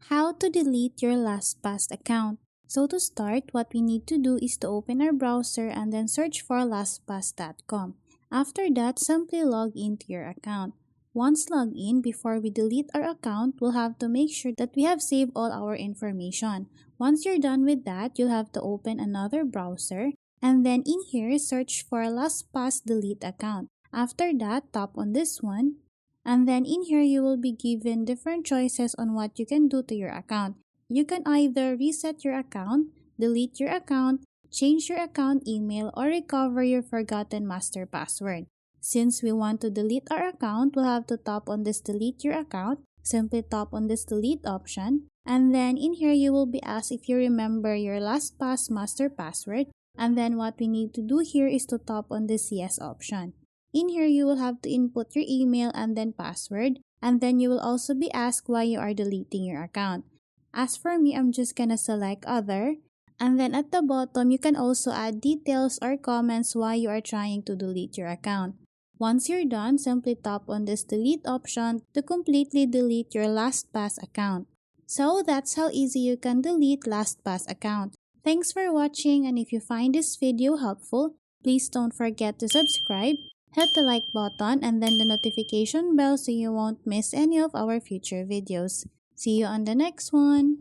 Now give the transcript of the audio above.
How to delete your LastPass account. So to start, what we need to do is to open our browser and then search for lastpass.com. After that, simply log into your account. Once logged in, before we delete our account, we'll have to make sure that we have saved all our information. Once you're done with that, you'll have to open another browser and then in here, search for LastPass delete account. After that, tap on this one. And then in here, you will be given different choices on what you can do to your account. You can either reset your account, delete your account, change your account email, or recover your forgotten master password. Since we want to delete our account, we'll have to tap on this delete your account. Simply tap on this delete option. And then in here, you will be asked if you remember your LastPass master password. And then what we need to do here is to tap on this yes option. In here, you will have to input your email and then password, and then you will also be asked why you are deleting your account. As for me, I'm just gonna select other, and then at the bottom, you can also add details or comments why you are trying to delete your account. Once you're done, simply tap on this delete option to completely delete your LastPass account. So that's how easy you can delete LastPass account. Thanks for watching, and if you find this video helpful, please don't forget to subscribe, hit the like button, and then the notification bell so you won't miss any of our future videos. See you on the next one!